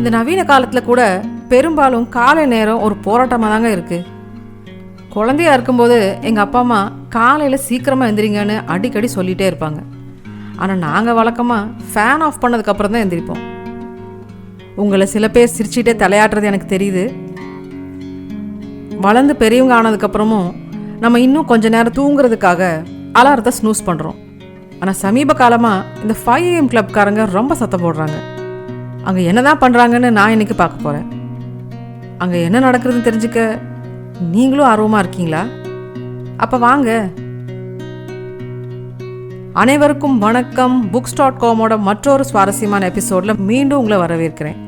இந்த நவீன காலத்தில் கூட பெரும்பாலும் காலை நேரம் ஒரு போராட்டமாக தாங்க இருக்குது. குழந்தையா இருக்கும்போது எங்கள் அப்பா அம்மா காலையில் சீக்கிரமாக எந்திரிங்கன்னு அடிக்கடி சொல்லிகிட்டே இருப்பாங்க. ஆனால் நாங்கள் வழக்கமாக ஃபேன் ஆஃப் பண்ணதுக்கப்புறம் தான் எந்திரிப்போம். உங்களை சில பேர் சிரிச்சிட்டே தலையாட்டுறது எனக்கு தெரியுது. வளர்ந்து பெரியவங்க ஆனதுக்கப்புறமும் நம்ம இன்னும் கொஞ்ச நேரம் தூங்குறதுக்காக அலாரத்தை ஸ்னூஸ் பண்ணுறோம். ஆனால் சமீப காலமாக இந்த 5 AM கிளப்காரங்க ரொம்ப சத்தம் போடுறாங்க. அங்கே என்ன தான் பண்ணுறாங்கன்னு நான் இன்றைக்கி பார்க்க போகிறேன். அங்கே என்ன நடக்குதுன்னு தெரிஞ்சுக்க நீங்களும் ஆர்வமாக இருக்கீங்களா? அப்போ வாங்க. அனைவருக்கும் வணக்கம். books.comோட மற்றொரு சுவாரஸ்யமான எபிசோடில் மீண்டும் உங்களை வரவேற்கிறேன்.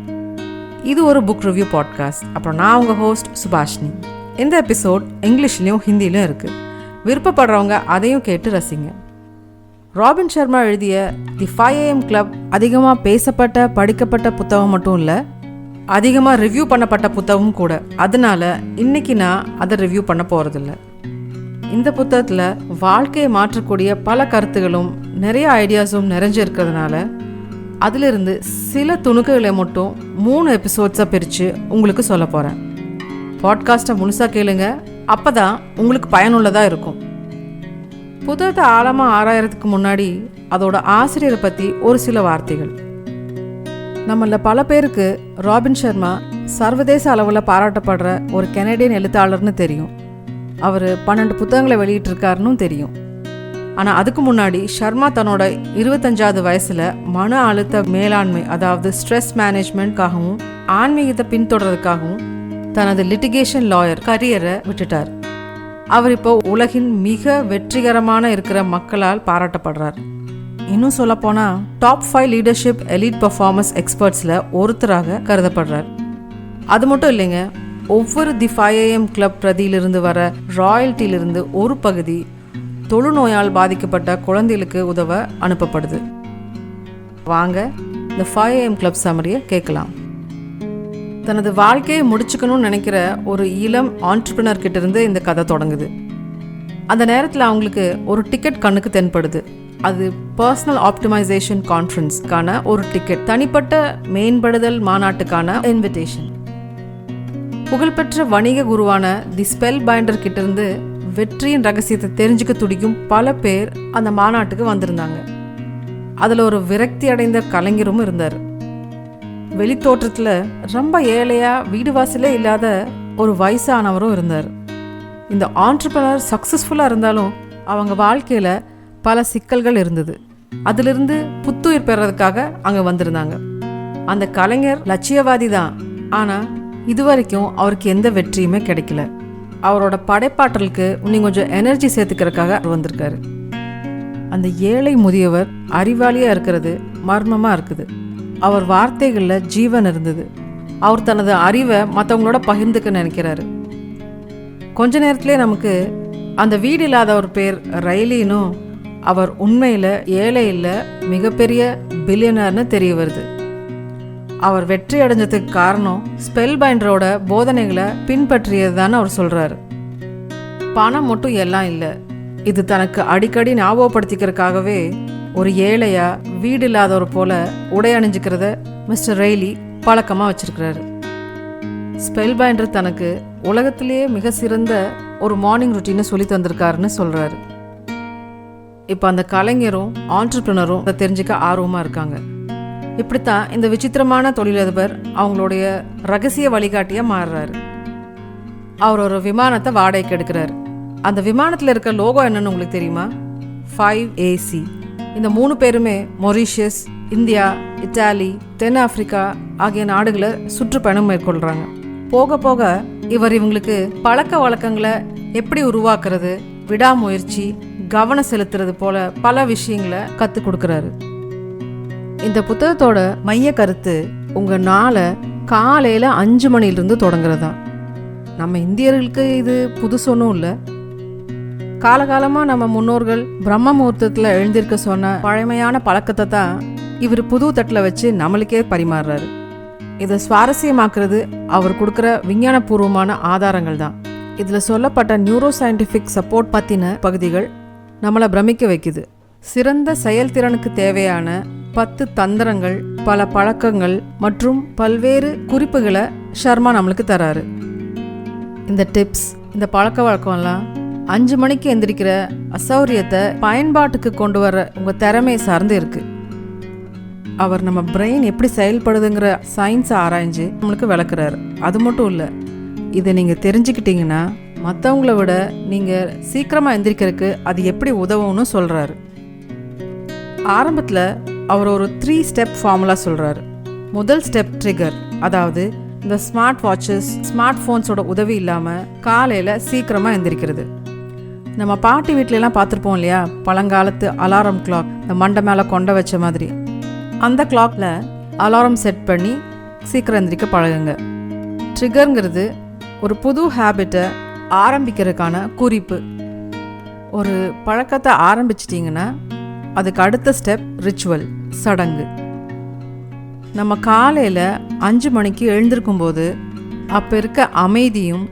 இது ஒரு புக் ரிவ்யூ பாட்காஸ்ட். அப்புறம் நான் உங்கள் ஹோஸ்ட் சுபாஷினி. இந்த எபிசோட் இங்கிலீஷ்லேயும் ஹிந்திலையும் இருக்குது. விருப்பப்படுறவங்க அதையும் கேட்டு ரசிங்க. ராபின் சர்மா எழுதிய தி 5 AM கிளப் அதிகமாக பேசப்பட்ட படிக்கப்பட்ட புத்தகம் மட்டும் இல்லை, அதிகமாக ரிவ்யூ பண்ணப்பட்ட புத்தகமும் கூட. அதனால இன்னைக்கு நான் அதை ரிவ்யூ பண்ண போகிறதில்ல. இந்த புத்தகத்தில் வாழ்க்கையை மாற்றக்கூடிய பல கருத்துகளும் நிறைய ஐடியாஸும் நிறைஞ்சிருக்கிறதுனால அதிலிருந்து சில துணுக்குகளை மட்டும் 3 எபிசோட்ஸாக பிரித்து உங்களுக்கு சொல்ல போகிறேன். பாட்காஸ்ட்டை முழுசாக கேளுங்க, அப்போ தான் உங்களுக்கு பயனுள்ளதாக இருக்கும். புத்தகத்தை ஆழமாக ஆராயறதுக்கு முன்னாடி அதோட ஆசிரியரை பற்றி ஒரு சில வார்த்தைகள். நம்மள பல பேருக்கு ராபின் சர்மா சர்வதேச அளவில் பாராட்டப்படுற ஒரு கெனடியன் எழுத்தாளர்னு தெரியும். அவர் 12 புத்தகங்களை வெளியிட்டிருக்காருன்னு தெரியும். ஆனால் அதுக்கு முன்னாடி சர்மா தன்னோட 25வது வயசில் மன அழுத்த மேலாண்மை, அதாவது ஸ்ட்ரெஸ் மேனேஜ்மெண்ட்காகவும் ஆன்மீகத்தை பின்தொடர்றதுக்காகவும் தனது லிட்டிகேஷன் லாயர் கரியரை விட்டுட்டார். அவர் இப்போ உலகின் மிக வெற்றிகரமான இருக்கிற மக்களால் பாராட்டப்படுறார். இன்னும் சொல்லப்போனால் டாப் 5 லீடர்ஷிப் எலிட் பர்ஃபார்மன்ஸ் எக்ஸ்பர்ட்ஸில் ஒருத்தராக கருதப்படுறார். அது மட்டும் இல்லைங்க, ஒவ்வொரு தி 5 AM கிளப் பிரதியிலிருந்து வர ராயல்ட்டியிலிருந்து ஒரு பகுதி தொழுநோயால் பாதிக்கப்பட்ட குழந்தைகளுக்கு உதவ அனுப்பப்படுது. வாங்க இந்த 5 AM கிளப் சம்மரியை கேட்கலாம். தனது வாழ்க்கையை முடிச்சுக்கணும்னு நினைக்கிற ஒரு இளம் ஆண்டர்பிரினர் கிட்ட இருந்து இந்த கதை தொடங்குது. அந்த நேரத்தில் அவங்களுக்கு ஒரு டிக்கெட் கண்ணுக்கு தென்படுது. அது பர்சனல் ஆப்டிமைசேஷன் கான்ஃபரன்ஸ்க்கான ஒரு டிக்கெட், தனிப்பட்ட மேம்படுதல் மாநாட்டுக்கான இன்விடேஷன். புகழ்பெற்ற வணிக குருவான தி ஸ்பெல் பைண்டர் கிட்ட இருந்து வெற்றியின் ரகசியத்தை தெரிஞ்சுக்க துடிக்கும் பல பேர் அந்த மாநாட்டுக்கு வந்திருந்தாங்க. அதில் ஒரு விரக்தி அடைந்த கலைஞரும் இருந்தார். வெளித்தோற்றத்தில் ரொம்ப ஏழையாக வீடு வாசலே இல்லாத ஒரு வயசானவரும் இருந்தார். இந்த ஆண்டர்பிரினர் சக்ஸஸ்ஃபுல்லாக இருந்தாலும் அவங்க வாழ்க்கையில் பல சிக்கல்கள் இருந்தது. அதிலிருந்து புத்துயிர் பெறதுக்காக அங்கே வந்திருந்தாங்க. அந்த கலைஞர் லட்சியவாதி தான், ஆனால் இதுவரைக்கும் அவருக்கு எந்த வெற்றியுமே கிடைக்கல. அவரோட படைப்பாற்றலுக்கு இன்னும் கொஞ்சம் எனர்ஜி சேர்த்துக்கிறதுக்காக வந்திருக்காரு. அந்த ஏழை முதியவர் அறிவாளியாக இருக்கிறது மர்மமாக இருக்குது. அவர் வார்த்தைகளில் ஜீவன் இருந்தது. அவர் தனது அறிவை மற்றவங்களோட பகிர்ந்துக்க நினைக்கிறாரு. கொஞ்ச நேரத்திலே நமக்கு அந்த வீடு இல்லாத ஒரு பேர் ரைலினும் அவர் உண்மையில் ஏழை இல்லை, மிகப்பெரிய பில்லியனர்னு தெரிய வருது. அவர் வெற்றி அடைஞ்சதுக்கு காரணம் ஸ்பெல் பைண்டரோட போதனைகளை பின்பற்றியது தான் அவர் சொல்கிறாரு. பணம் மட்டும் எல்லாம் இல்லை, இது தனக்கு அடிக்கடி ஞாபகப்படுத்திக்கிறதுக்காகவே ஒரு ஏழையா வீடு இல்லாதவர் போல உடை அணிஞ்சுக்கிறத மிஸ்டர் ரெய்லி பழக்கமாக வச்சிருக்கிறாரு. ஸ்பெல் பைண்டர் தனக்கு உலகத்திலேயே மிக சிறந்த ஒரு மார்னிங் ருட்டீனை சொல்லி தந்திருக்காருன்னு சொல்கிறாரு. இப்போ அந்த கலைஞரும் ஆண்டர்பிரினரும் அதை தெரிஞ்சுக்க ஆர்வமாக இருக்காங்க. இப்படித்தான் இந்த விசித்திரமான தொழிலதிபர் அவங்களுடைய ரகசிய வழிகாட்டியாக மாறுறாரு. அவர் ஒரு விமானத்தை வாடகைக்கு எடுக்கிறாரு. அந்த விமானத்தில் இருக்க லோகோ என்னன்னு உங்களுக்கு தெரியுமா? 5AC. இந்த 3 பேருமே மொரீஷியஸ், இந்தியா, இத்தாலி, தென்னாப்பிரிக்கா ஆகிய நாடுகளை சுற்றுப்பயணம் மேற்கொள்கிறாங்க. போக போக இவங்களுக்கு பழக்க வழக்கங்களை எப்படி உருவாக்குறது, விடாமுயற்சி, கவனம் செலுத்துறது போல பல விஷயங்களை கற்றுக் கொடுக்குறாரு. இந்த புத்தகத்தோட மைய கருத்து உங்கள் நாளை காலையில் 5 மணிலிருந்து தொடங்குறதா. நம்ம இந்தியர்களுக்கு இது புதுசு ஒன்றும் இல்லை. காலகாலமாக நம்ம முன்னோர்கள் பிரம்ம முகூர்த்தத்தில் எழுந்திருக்க சொன்ன பழமையான பழக்கத்தை தான் இவர் புது தட்டில் வச்சு நம்மளுக்கே பரிமாறுறாரு. இதை சுவாரஸ்யமாக்குறது அவர் கொடுக்குற விஞ்ஞானபூர்வமான ஆதாரங்கள் தான். இதில் சொல்லப்பட்ட நியூரோ சயின்டிஃபிக் சப்போர்ட் பற்றின பகுதிகள் நம்மளை பிரமிக்க வைக்குது. சிறந்த செயல்திறனுக்கு தேவையான 10 தந்திரங்கள் பல பழக்கங்கள் மற்றும் பல்வேறு குறிப்புகளை ஷர்மா நம்மளுக்கு தராரு. இந்த டிப்ஸ், இந்த பழக்க வழக்கம்லாம் 5 மணிக்கு எந்திரிக்கிற அசௌரியத்தை பயன்பாட்டுக்கு கொண்டு வர உங்கள் திறமையை சார்ந்து இருக்குது. அவர் நம்ம பிரெயின் எப்படி செயல்படுதுங்கிற சயின்ஸை ஆராய்ஞ்சு நம்மளுக்கு விளக்குறாரு. அது மட்டும் இல்லை, இதை நீங்கள் தெரிஞ்சுக்கிட்டீங்கன்னா மற்றவங்கள விட நீங்கள் சீக்கிரமாக எந்திரிக்கிறதுக்கு அது எப்படி உதவும்னு சொல்கிறாரு. ஆரம்பத்தில் அவர் ஒரு 3 ஸ்டெப் ஃபார்முலா சொல்கிறாரு. முதல் ஸ்டெப் ட்ரிகர், அதாவது இந்த ஸ்மார்ட் வாட்சஸ், ஸ்மார்ட் ஃபோன்ஸோட உதவி இல்லாமல் காலையில் சீக்கிரமாக எந்திரிக்கிறது. நம்ம பாட்டி வீட்டிலலாம் பார்த்துருப்போம் இல்லையா, பழங்காலத்து அலாரம் கிளாக், இந்த மண்டை மேலே கொண்ட வச்ச மாதிரி. அந்த கிளாக்ல அலாரம் செட் பண்ணி சீக்கிரம் எந்திரிக்க பழகுங்க. ட்ரிகருங்கிறது ஒரு புது ஹேபிட்டை ஆரம்பிக்கிறதுக்கான குறிப்பு. ஒரு பழக்கத்தை ஆரம்பிச்சிட்டிங்கன்னா அதுக்கு அடுத்த ஸ்டெப் ரிச்சுவல், சடங்கு. நம்ம காலையில் 5 மணிக்கு எழுந்திருக்கும்போது அப்போ இருக்க அமைதியும்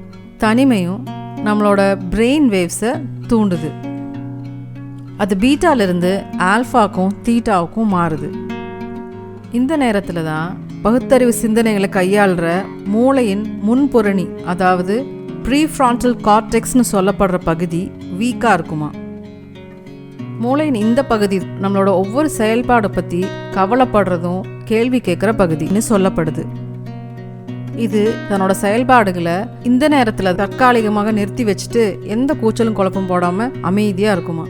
தனிமையும் நம்மளோட பிரெயின் வேவ்ஸை தூண்டுது. அது பீட்டாலிருந்து ஆல்ஃபாக்கும் தீட்டாவுக்கும் மாறுது. இந்த நேரத்தில் தான் பகுத்தறிவு சிந்தனைகளை கையாளுற மூளையின் முன்புறணி, அதாவது ப்ரீஃப்ரான்டல் கார்டெக்ஸ்னு சொல்லப்படுற பகுதி வீக்காக இருக்குமா. மூளையின் இந்த பகுதி நம்மளோட ஒவ்வொரு செயல்பாடை பற்றி கவலைப்படுறதும் கேள்வி கேட்குற பகுதின்னு சொல்லப்படுது. இது தன்னோட செயல்பாடுகளை இந்த நேரத்தில் தற்காலிகமாக நிறுத்தி வச்சுட்டு எந்த கூச்சலும் குழப்பம் போடாமல் அமைதியாக இருக்குமா.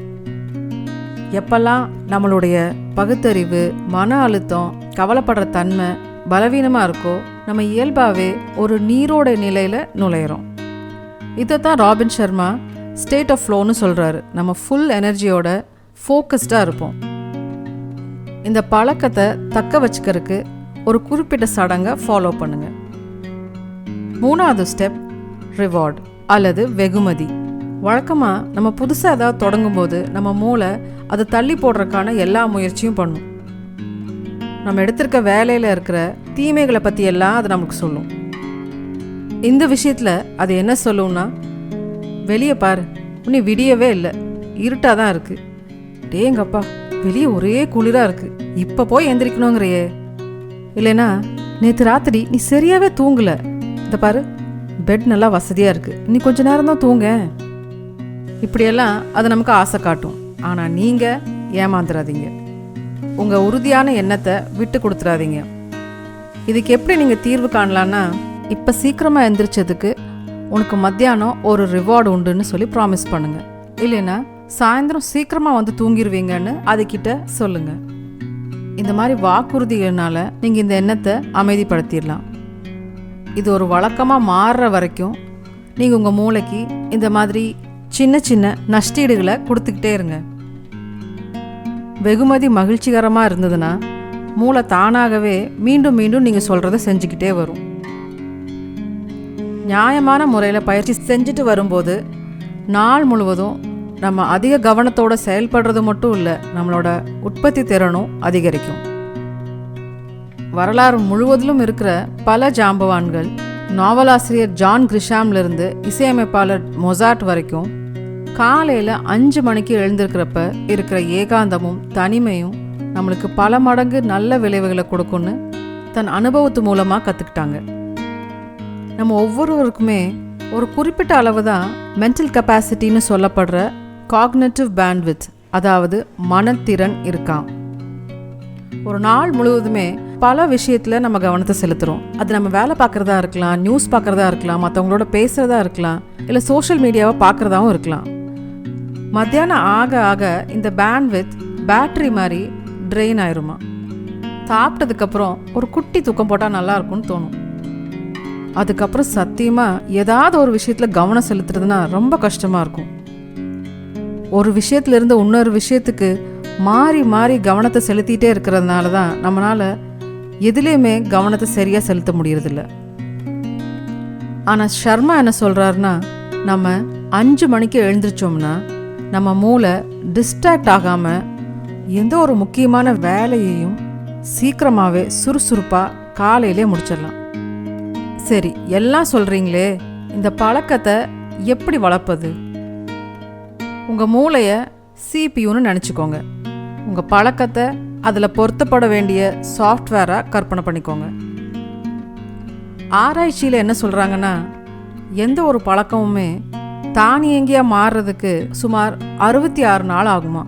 எப்பெல்லாம் நம்மளுடைய பகுத்தறிவு, மன அழுத்தம், கவலைப்படுற தன்மை பலவீனமாக இருக்கோ, நம்ம இயல்பாகவே ஒரு நீரோட நிலையில் நுழையிறோம். இதை தான் ராபின் ஷர்மா ஸ்டேட் ஆஃப் ஃப்ளோன்னு சொல்கிறாரு. நம்ம ஃபுல் எனர்ஜியோட ஃபோக்கஸ்டாக இருப்போம். இந்த பழக்கத்தை தக்க வச்சுக்கிறதுக்கு ஒரு குறிப்பிட்ட சடங்கை ஃபாலோ பண்ணுங்கள். 3வது ஸ்டெப் ரிவார்டு அல்லது வெகுமதி. வழக்கமாக நம்ம புதுசாக ஏதாவது தொடங்கும்போது நம்ம மூளை அதை தள்ளி போடுறதுக்கான எல்லா முயற்சியும் பண்ணும். நம்ம எடுத்திருக்க வேலையில் இருக்கிற தீமைகளை பற்றி எல்லாம் அது நமக்கு சொல்லும். இந்த விஷயத்தில் அது என்ன சொல்லும்னா, வெளியே பாரு, இன்னும் விடியவே இல்லை, இருட்டாக தான் இருக்குது, டேங்கப்பா வெளியே ஒரே குளிராக இருக்குது, இப்போ போய் எந்திரிக்கணுங்கிறையே, இல்லைனா நேற்று ராத்திரி நீ சரியாகவே தூங்கலை, இந்த பாரு பெட் நல்லா வசதியாக இருக்குது, இன்னி கொஞ்ச நேரம் தான் தூங்க. இப்படியெல்லாம் அது நமக்கு ஆசை காட்டும். ஆனால் நீங்கள் ஏமாந்துடாதீங்க. உங்கள் உறுதியான எண்ணத்தை விட்டு கொடுத்துடாதீங்க. இதுக்கு எப்படி நீங்கள் தீர்வு காணலான்னா, இப்போ சீக்கிரமாக எந்திரிச்சதுக்கு உனக்கு மத்தியானம் ஒரு ரிவார்டு உண்டுன்னு சொல்லி ப்ராமிஸ் பண்ணுங்கள். இல்லைன்னா சாயந்தரம் சீக்கிரமாக வந்து தூங்கிடுவீங்கன்னு அதுக்கிட்ட சொல்லுங்கள். இந்த மாதிரி வாக்குறுதிகள்னால நீங்கள் இந்த எண்ணத்தை அமைதிப்படுத்திடலாம். இது ஒரு வழக்கமாக மாறுற வரைக்கும் நீங்கள் உங்கள் மூளைக்கு இந்த மாதிரி சின்ன சின்ன நஷ்டீடுகளை கொடுத்துக்கிட்டே இருங்க. வெகுமதி மகிழ்ச்சிகரமாக இருந்ததுன்னா மூளை தானாகவே மீண்டும் மீண்டும் நீங்கள் சொல்கிறத செஞ்சுக்கிட்டே வரும். நியாயமான முறையில் பயிற்சி செஞ்சுட்டு வரும்போது நாள் முழுவதும் நம்ம அதிக கவனத்தோடு செயல்படுறது மட்டும் இல்லை, நம்மளோட உற்பத்தி திறனும் அதிகரிக்கும். வரலாறு முழுவதிலும் இருக்கிற பல ஜாம்பவான்கள், நாவலாசிரியர் ஜான் கிரிஷாம்லேருந்து இசையமைப்பாளர் மொசாட் வரைக்கும் காலையில் 5 மணிக்கு எழுந்திருக்கிறப்ப இருக்கிற ஏகாந்தமும் தனிமையும் நம்மளுக்கு பல மடங்கு நல்ல விளைவுகளை கொடுக்கும்னு தன் அனுபவத்து மூலமாக கற்றுக்கிட்டாங்க. நம்ம ஒவ்வொருவருக்குமே ஒரு குறிப்பிட்ட அளவு தான் மென்டல் கெப்பாசிட்டின்னு சொல்லப்படுற காக்னிட்டிவ் பேண்ட்வித், அதாவது மனத்திறன் இருக்காம். ஒரு நாள் முழுவதுமே பல விஷயத்தில் நம்ம கவனத்தை செலுத்துகிறோம். அது நம்ம வேலை பார்க்குறதா இருக்கலாம், நியூஸ் பார்க்குறதா இருக்கலாம், மற்றவங்களோட பேசுகிறதா இருக்கலாம், இல்லை சோஷியல் மீடியாவை பார்க்குறதாவும் இருக்கலாம். மத்தியானம் ஆக ஆக இந்த பேண்ட்வித் பேட்ரி மாதிரி ட்ரெயின் ஆயிருமா. சாப்பிட்டதுக்கப்புறம் ஒரு குட்டி தூக்கம் போட்டால் நல்லா இருக்கும்னு தோணும். அதுக்கப்புறம் சத்தியமாக ஏதாவது ஒரு விஷயத்தில் கவனம் செலுத்துறதுனா ரொம்ப கஷ்டமாக இருக்கும். ஒரு விஷயத்துலேருந்து இன்னொரு விஷயத்துக்கு மாறி மாறி கவனத்தை செலுத்திகிட்டே இருக்கிறதுனால தான் நம்மளால் எதுலேயுமே கவனத்தை சரியாக செலுத்த முடியறதில்ல. ஆனால் ஷர்மா என்ன சொல்கிறாருன்னா, நம்ம 5 மணிக்கு எழுந்திரிச்சோம்னா நம்ம மூளை டிஸ்ட்ராக்ட் ஆகாமல் எந்த ஒரு முக்கியமான வேலையையும் சீக்கிரமாகவே சுறுசுறுப்பாக காலையிலே முடிச்சிடலாம். சரி, எல்லாம் சொல்கிறீங்களே, இந்த பழக்கத்தை எப்படி வளர்ப்பது? உங்கள் மூளையை சிபியூன்னு நினச்சிக்கோங்க. உங்கள் பழக்கத்தை அதில் பொருத்தப்பட வேண்டிய சாஃப்ட்வேராக கற்பனை பண்ணிக்கோங்க. ஆராய்ச்சியில் என்ன சொல்கிறாங்கன்னா, எந்த ஒரு பழக்கமுமே தானியங்கியாக மாறுறதுக்கு சுமார் 66 நாள் ஆகுமா.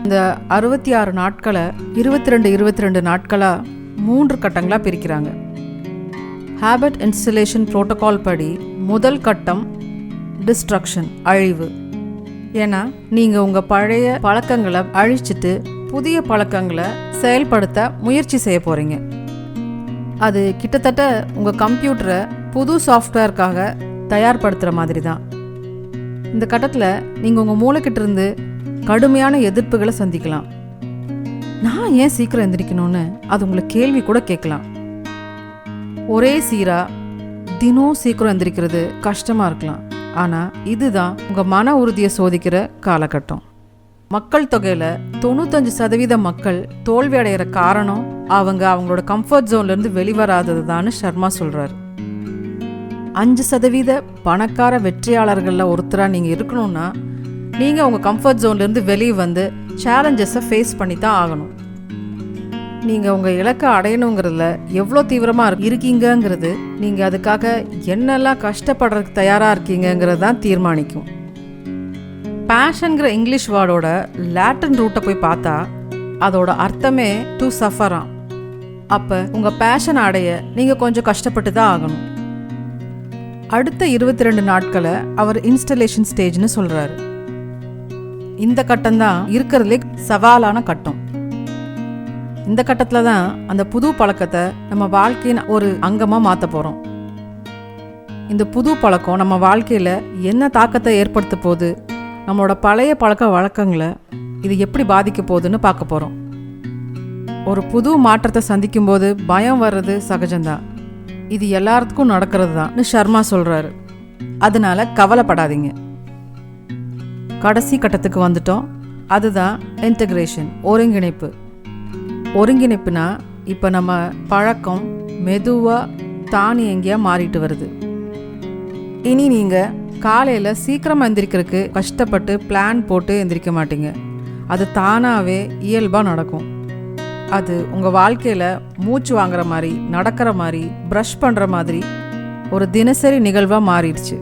இந்த 66 நாட்களை 22 நாட்களாக 3 கட்டங்களாக பிரிக்கிறாங்க. ஹேபிட் இன்ஸ்டலேஷன் புரோட்டோகால் படி முதல் கட்டம் டிஸ்ட்ரக்ஷன், அழிவு. ஏன்னா நீங்கள் உங்கள் பழைய பழக்கங்களை அழிச்சிட்டு புதிய பழக்கங்களை செயல்படுத்த முயற்சி செய்ய போகிறீங்க. அது கிட்டத்தட்ட உங்கள் கம்ப்யூட்டரை புது சாஃப்ட்வேருக்காக தயார்படுத்துகிற மாதிரி தான். இந்த கட்டத்தில் நீங்கள் உங்கள் மூளைக்கிட்டிருந்து கடுமையான எதிர்ப்புகளை சந்திக்கலாம். நான் ஏன் சீக்கிரம் எந்திரிக்கணும்னு அது உங்களை கேள்வி கூட கேட்கலாம். ஒரே சீராக தினம் சீக்கிரம் எந்திரிக்கிறது கஷ்டமாக இருக்கலாம். ஆனால் இதுதான் உங்கள் மன உறுதியை சோதிக்கிற காலகட்டம். மக்கள் தொகையில் 95% மக்கள் தோல்வி அடைகிற காரணம் அவங்களோட கம்ஃபர்ட் ஜோன்லேருந்து வெளிவராதது தான் சர்மா சொல்கிறார். 5% பணக்கார வெற்றியாளர்களில் ஒருத்தராக நீங்கள் இருக்கணும்னா நீங்கள் உங்கள் கம்ஃபர்ட் ஜோன்லேருந்து வெளியே வந்து சேலஞ்சஸை ஃபேஸ் பண்ணி தான் ஆகணும். நீங்கள் உங்கள் இலக்கை அடையணுங்கிறதுல எவ்வளோ தீவிரமாக இருக்கீங்கங்கிறது நீங்கள் அதுக்காக என்னெல்லாம் கஷ்டப்படுறதுக்கு தயாராக இருக்கீங்கிறது தான் தீர்மானிக்கும். பேஷன்கிற இங்கிலீஷ் வேர்டோட லாட்டின் ரூட்டை போய் பார்த்தா அதோட அர்த்தமே டு சஃபராம். அப்போ உங்கள் பேஷன் அடைய நீங்கள் கொஞ்சம் கஷ்டப்பட்டு தான் ஆகணும். அடுத்த 22 நாட்களை அவர் இன்ஸ்டலேஷன் ஸ்டேஜ்னு சொல்கிறாரு. இந்த கட்டம் தான் இருக்கிறதுலே சவாலான கட்டம். இந்த கட்டத்தில் தான் அந்த புது பழக்கத்தை நம்ம வாழ்க்கையின் ஒரு அங்கமாக மாற்ற போகிறோம். இந்த புது பழக்கம் நம்ம வாழ்க்கையில் என்ன தாக்கத்தை ஏற்படுத்த போகுது, நம்மளோட பழைய பழக்க வழக்கங்களை இது எப்படி பாதிக்க போகுதுன்னு பார்க்க போகிறோம். ஒரு புது மாற்றத்தை சந்திக்கும் போது பயம் வர்றது சகஜம்தான். இது எல்லாத்துக்கும் நடக்கிறது தான்னு சர்மா சொல்கிறாரு. அதனால கவலைப்படாதீங்க. கடைசி கட்டத்துக்கு வந்துட்டோம். அதுதான் இன்டகிரேஷன், ஒருங்கிணைப்பு. ஒருங்கிணைப்புனா இப்போ நம்ம பழக்கம் மெதுவாக தானியங்கியாக மாறிட்டு வருது. இனி நீங்கள் காலையில் சீக்கிரமாக எந்திரிக்கிறதுக்கு கஷ்டப்பட்டு பிளான் போட்டு எந்திரிக்க மாட்டீங்க. அது தானாகவே இயல்பாக நடக்கும். அது உங்கள் வாழ்க்கையில் மூச்சு வாங்குற மாதிரி, நடக்கிற மாதிரி, ப்ரஷ் பண்ணுற மாதிரி ஒரு தினசரி நிகழ்வாக மாறிடுச்சு.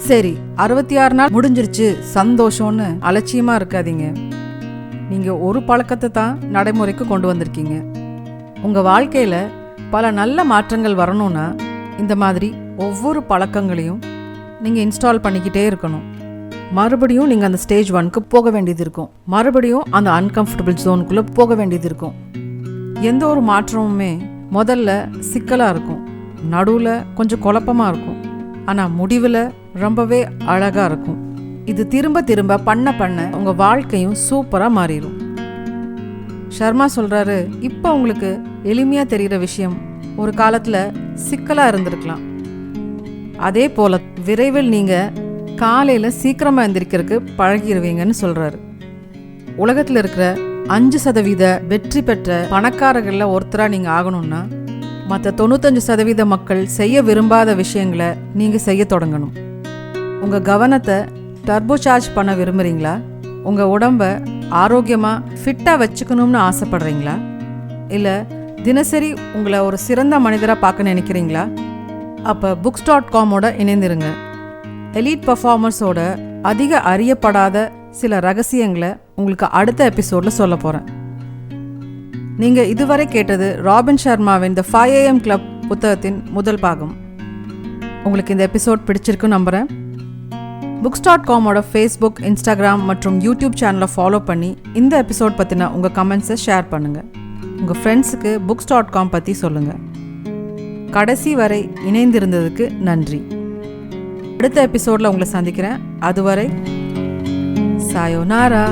சரி, 66 நாள் முடிஞ்சிருச்சு, சந்தோஷம்னு அலட்சியமாக இருக்காதீங்க. நீங்கள் ஒரு பழக்கத்தை தான் நடைமுறைக்கு கொண்டு வந்திருக்கீங்க. உங்கள் வாழ்க்கையில் பல நல்ல மாற்றங்கள் வரணும்னா இந்த மாதிரி ஒவ்வொரு பழக்கங்களையும் நீங்கள் இன்ஸ்டால் பண்ணிக்கிட்டே இருக்கணும். மறுபடியும் நீங்கள் அந்த ஸ்டேஜ் 1க்கு போக வேண்டியது இருக்கும். மறுபடியும் அந்த அன்கம்ஃபர்டபுள் ஜோனுக்குள்ளே போக வேண்டியது இருக்கும். எந்த ஒரு மாற்றமுமே முதல்ல சிக்கலாக இருக்கும், நடுவில் கொஞ்சம் குழப்பமாக இருக்கும், ஆனால் முடிவில் ரொம்பவே அழகாக இருக்கும். இது திரும்ப திரும்ப பண்ண உங்கள் வாழ்க்கையும் சூப்பராக மாறிடும். சர்மா சொல்கிறாரு, இப்போ உங்களுக்கு எளிமையாக தெரிகிற விஷயம் ஒரு காலத்தில் சிக்கலாக இருந்திருக்கலாம். அதே போல் விரைவில் நீங்கள் காலையில் சீக்கிரமாக எந்திரிக்கிறதுக்கு பழகிடுவீங்கன்னு சொல்கிறாரு. உலகத்தில் இருக்கிற 5% வெற்றி பெற்ற பணக்காரர்களில் ஒருத்தராக நீங்கள் ஆகணும்னா மற்ற 95% மக்கள் செய்ய விரும்பாத விஷயங்களை நீங்கள் செய்ய தொடங்கணும். உங்கள் கவனத்தை டர்போ சார்ஜ் பண்ண விரும்புகிறீங்களா? உங்கள் உடம்பை ஆரோக்கியமாக ஃபிட்டாக வச்சுக்கணும்னு ஆசைப்படுறீங்களா? இல்லை தினசரி உங்களை ஒரு சிறந்த மனிதராக பார்க்க நினைக்கிறீங்களா? அப்போ books.com இணைந்திருங்க. எலீட் பர்ஃபார்மர்ஸோட அதிக அறியப்படாத சில ரகசியங்களை உங்களுக்கு அடுத்த எபிசோடில் சொல்ல போகிறேன். நீங்கள் இதுவரை கேட்டது ராபின் சர்மாவின் த 5 AM கிளப் புத்தகத்தின் முதல் பாகம். உங்களுக்கு இந்த எபிசோட் பிடிச்சிருக்குன்னு நம்புகிறேன். books.com ஃபேஸ்புக், இன்ஸ்டாகிராம் மற்றும் யூடியூப் சேனலை ஃபாலோ பண்ணி இந்த எபிசோட் பற்றின உங்கள் கமெண்ட்ஸை ஷேர் பண்ணுங்கள். உங்கள் ஃப்ரெண்ட்ஸுக்கு books.com பற்றி சொல்லுங்கள். கடைசி வரை இணைந்திருந்ததுக்கு நன்றி. அடுத்த எபிசோடில் உங்களை சந்திக்கிறேன். அதுவரை சாயோனாரா.